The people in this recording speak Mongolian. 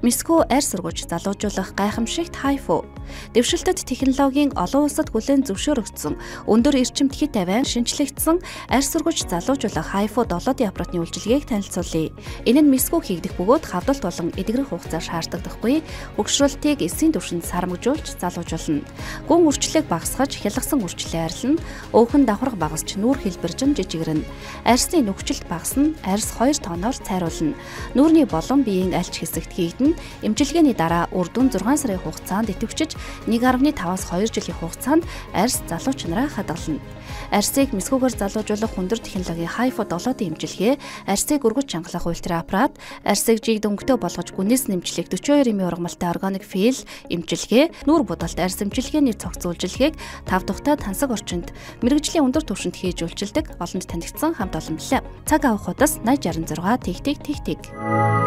Миску арьс сургууч залуужуулах гайхамшигт хайфу. Дэвшилтэт технологийн олон улсад хүлээн зөвшөөрөгдсөн өндөр эрчимт хит авиан шинжлэгдсэн арьс сургууч залуужуулах хайфу 7 аппаратны үйлчилгээг танилцуулъя. Энэ нь Миску хийгдэх бөгөөд хавдалт болон эдгэрэх хугацаа шаарддаггүй өгшрөлтийг эсийн түвшинд сармагжуулж залуужуулна. Гүн үрчлэгийг багасгаж хялгасан үрчлээ арилна. Өөхөн давхарга багасч нүүр хэлбэржин жижигэрнэ. Арьсны нүгчлэлт багасна. Арьс 2 тоноор цайруулна. Нүүрний болон биеийн альч хэсэгт хийгдэн. Эмчилгээний дараа үр дүн 6 сарын хугацаанд идэвхжиж 1.5-аас 2 жилийн хугацаанд арьс залууч нараа хадгална. Арьсыг Мискугаар залуужуулах өндөр технологийн хайфу 7-ийн эмчилгээ, арьсыг өргөж чангалах ультра аппарат, арьсыг жигд өнгөтэй болгож гүнээс нэмжлэх 42-ийн ургамалтай органик фил эмчилгээ, нүүр будалт арьс эмчилгээний цогц үйлчилгээг 5 тухтай тансаг орчинд мэрэгжлийн өндөр түвшинд хийж үйлчилдэг олонд танигдсан хамт олон билээ. Цаг авах удас 8066 тэгтэг.